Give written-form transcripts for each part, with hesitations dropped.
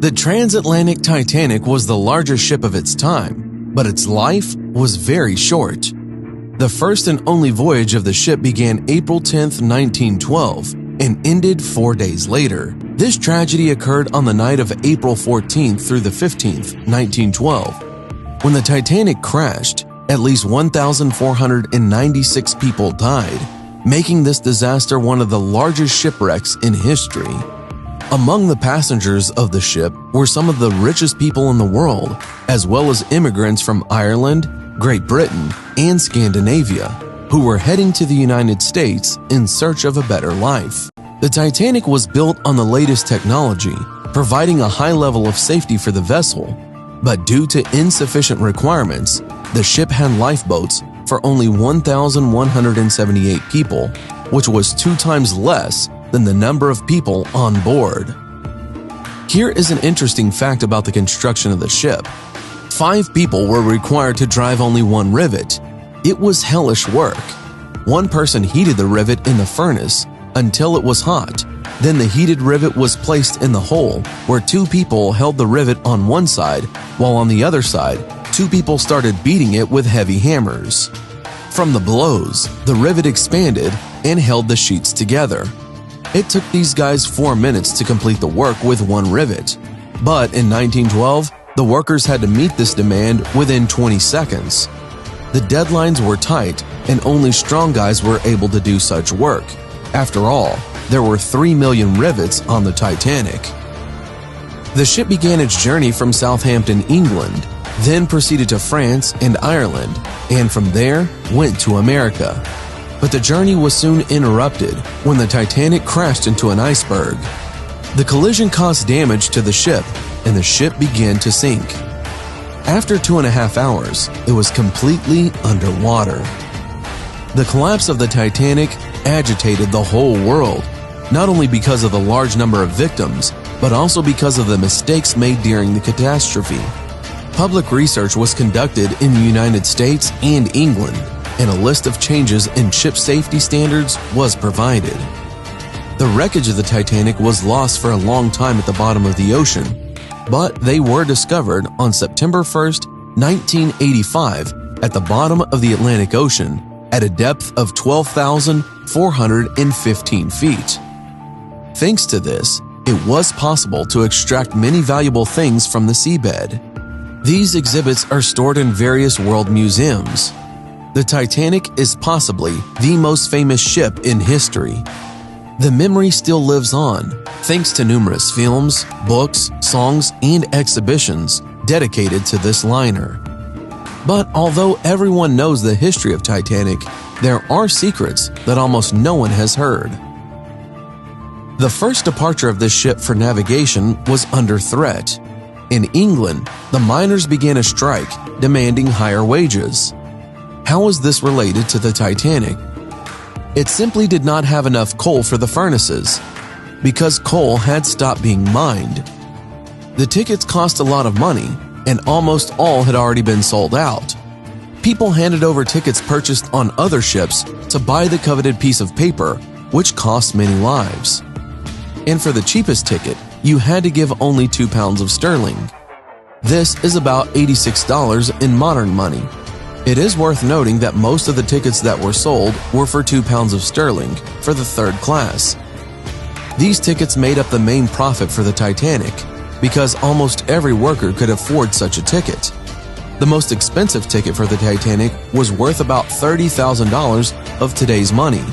The transatlantic Titanic was the largest ship of its time, but its life was very short. The first and only voyage of the ship began April 10, 1912, and ended 4 days later. This tragedy occurred on the night of April 14th through the 15th, 1912. When the Titanic crashed, at least 1,496 people died, making this disaster one of the largest shipwrecks in history. Among the passengers of the ship were some of the richest people in the world, as well as immigrants from Ireland, Great Britain, and Scandinavia, who were heading to the United States in search of a better life. The Titanic was built on the latest technology, providing a high level of safety for the vessel, but due to insufficient requirements, the ship had lifeboats for only 1,178 people, which was 2 times less than the number of people on board. Here is an interesting fact about the construction of the ship. 5 people were required to drive only 1 rivet. It was hellish work. 1 person heated the rivet in the furnace until it was hot. Then the heated rivet was placed in the hole, where 2 people held the rivet on one side, while on the other side, 2 people started beating it with heavy hammers. From the blows, the rivet expanded and held the sheets together. It took these guys 4 minutes to complete the work with 1 rivet. But in 1912, the workers had to meet this demand within 20 seconds. The deadlines were tight, and only strong guys were able to do such work. After all, there were 3 million rivets on the Titanic. The ship began its journey from Southampton, England, then proceeded to France and Ireland, and from there went to America. But the journey was soon interrupted when the Titanic crashed into an iceberg. The collision caused damage to the ship, and the ship began to sink. After 2.5 hours, it was completely underwater. The collapse of the Titanic agitated the whole world, not only because of the large number of victims, but also because of the mistakes made during the catastrophe. Public research was conducted in the United States and England, and a list of changes in ship safety standards was provided. The wreckage of the Titanic was lost for a long time at the bottom of the ocean, but they were discovered on September 1st, 1985 at the bottom of the Atlantic Ocean at a depth of 12,415 feet. Thanks to this, it was possible to extract many valuable things from the seabed. These exhibits are stored in various world museums. The Titanic is possibly the most famous ship in history. The memory still lives on, thanks to numerous films, books, songs, and exhibitions dedicated to this liner. But although everyone knows the history of Titanic, there are secrets that almost no one has heard. The first departure of this ship for navigation was under threat. In England, the miners began a strike, demanding higher wages. How was this related to the Titanic? It simply did not have enough coal for the furnaces, because coal had stopped being mined. The tickets cost a lot of money, and almost all had already been sold out. People handed over tickets purchased on other ships to buy the coveted piece of paper, which cost many lives. And for the cheapest ticket, you had to give only £2 of sterling. This is about $86 in modern money. It is worth noting that most of the tickets that were sold were for £2 of sterling for the 3rd class. These tickets made up the main profit for the Titanic, because almost every worker could afford such a ticket. The most expensive ticket for the Titanic was worth about $30,000 of today's money.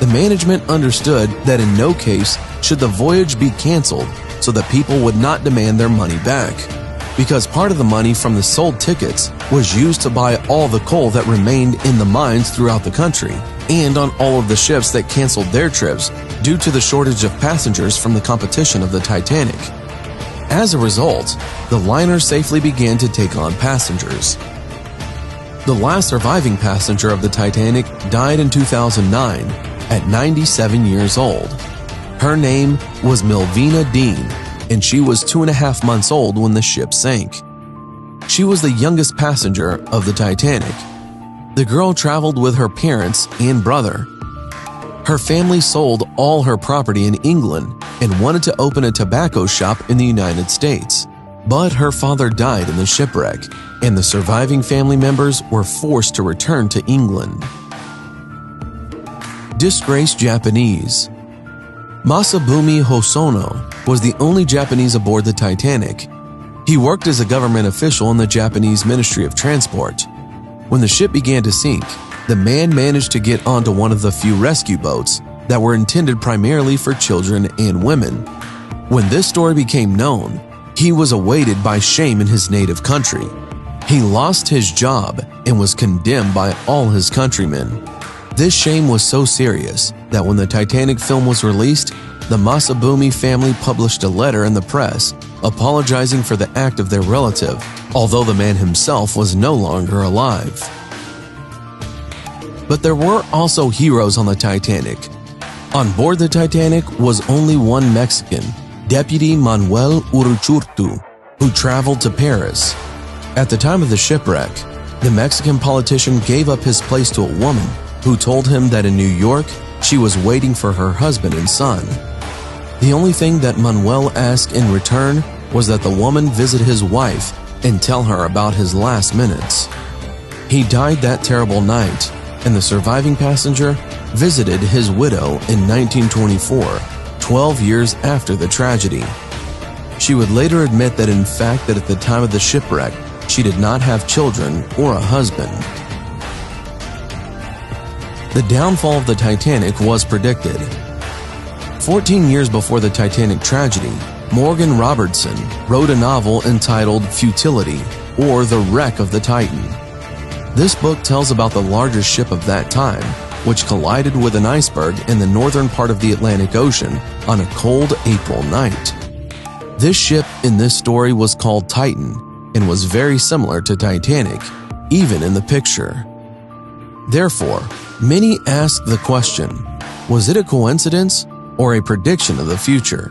The management understood that in no case should the voyage be canceled so that people would not demand their money back, because part of the money from the sold tickets was used to buy all the coal that remained in the mines throughout the country, and on all of the ships that canceled their trips due to the shortage of passengers from the competition of the Titanic. As a result, the liner safely began to take on passengers. The last surviving passenger of the Titanic died in 2009 at 97 years old. Her name was Melvina Dean, and she was 2.5 months old when the ship sank. She was the youngest passenger of the Titanic. The girl traveled with her parents and brother. Her family sold all her property in England and wanted to open a tobacco shop in the United States. But her father died in the shipwreck, and the surviving family members were forced to return to England. Disgraced Japanese. Masabumi Hosono was the only Japanese aboard the Titanic. He worked as a government official in the Japanese Ministry of Transport. When the ship began to sink, the man managed to get onto one of the few rescue boats that were intended primarily for children and women. When this story became known, he was awaited by shame in his native country. He lost his job and was condemned by all his countrymen. This shame was so serious that when the Titanic film was released, the Masabumi family published a letter in the press apologizing for the act of their relative, although the man himself was no longer alive. But there were also heroes on the Titanic. On board the Titanic was only one Mexican, Deputy Manuel Uruchurtu, who traveled to Paris. At the time of the shipwreck, the Mexican politician gave up his place to a woman who told him that in New York, she was waiting for her husband and son. The only thing that Manuel asked in return was that the woman visit his wife and tell her about his last minutes. He died that terrible night, and the surviving passenger visited his widow in 1924, 12 years after the tragedy. She would later admit that in fact that at the time of the shipwreck, she did not have children or a husband. The downfall of the Titanic was predicted. 14 years before the Titanic tragedy, Morgan Robertson wrote a novel entitled Futility, or The Wreck of the Titan. This book tells about the largest ship of that time, which collided with an iceberg in the northern part of the Atlantic Ocean on a cold April night. This ship in this story was called Titan and was very similar to Titanic, even in the picture. Therefore, many ask the question, was it a coincidence or a prediction of the future?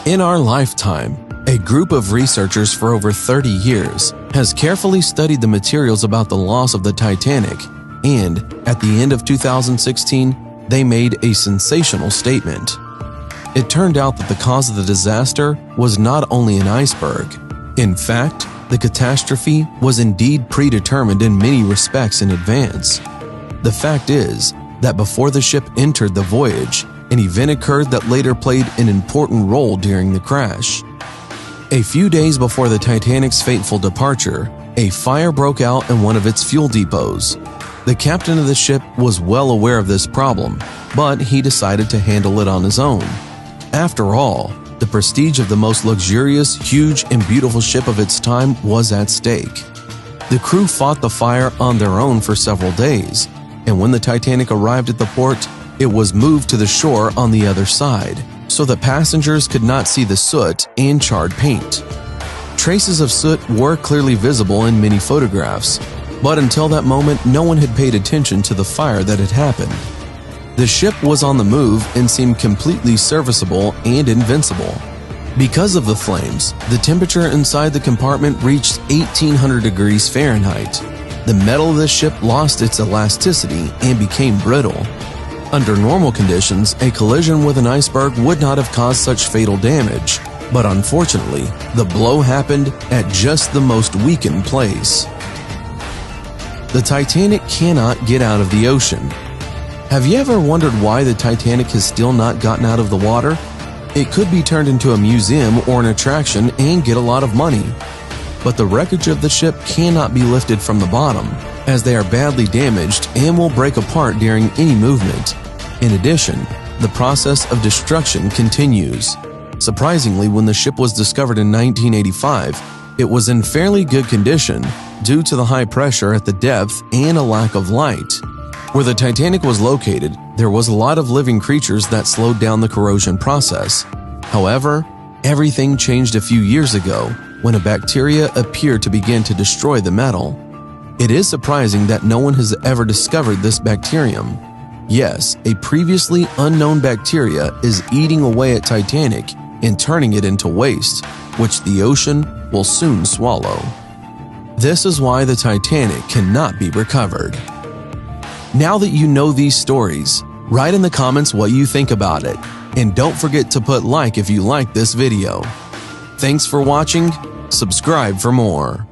In our lifetime, a group of researchers for over 30 years has carefully studied the materials about the loss of the Titanic, and at the end of 2016, they made a sensational statement. It turned out that the cause of the disaster was not only an iceberg. In fact, the catastrophe was indeed predetermined in many respects in advance. The fact is that before the ship entered the voyage, an event occurred that later played an important role during the crash. A few days before the Titanic's fateful departure, a fire broke out in one of its fuel depots. The captain of the ship was well aware of this problem, but he decided to handle it on his own. After all, the prestige of the most luxurious, huge, and beautiful ship of its time was at stake. The crew fought the fire on their own for several days, and when the Titanic arrived at the port, it was moved to the shore on the other side, so that passengers could not see the soot and charred paint. Traces of soot were clearly visible in many photographs, but until that moment, no one had paid attention to the fire that had happened. The ship was on the move and seemed completely serviceable and invincible. Because of the flames, the temperature inside the compartment reached 1800 degrees Fahrenheit. The metal of the ship lost its elasticity and became brittle. Under normal conditions, a collision with an iceberg would not have caused such fatal damage, but unfortunately, the blow happened at just the most weakened place. The Titanic cannot get out of the ocean. Have you ever wondered why the Titanic has still not gotten out of the water? It could be turned into a museum or an attraction and get a lot of money. But the wreckage of the ship cannot be lifted from the bottom, as they are badly damaged and will break apart during any movement. In addition, the process of destruction continues. Surprisingly, when the ship was discovered in 1985, it was in fairly good condition due to the high pressure at the depth and a lack of light. Where the Titanic was located, there was a lot of living creatures that slowed down the corrosion process. However, everything changed a few years ago when a bacteria appeared to begin to destroy the metal. It is surprising that no one has ever discovered this bacterium. Yes, a previously unknown bacteria is eating away at Titanic and turning it into waste, which the ocean will soon swallow. This is why the Titanic cannot be recovered. Now that you know these stories, Write in the comments what you think about it, and don't forget to put like if you like this video. Thanks for watching. Subscribe for more.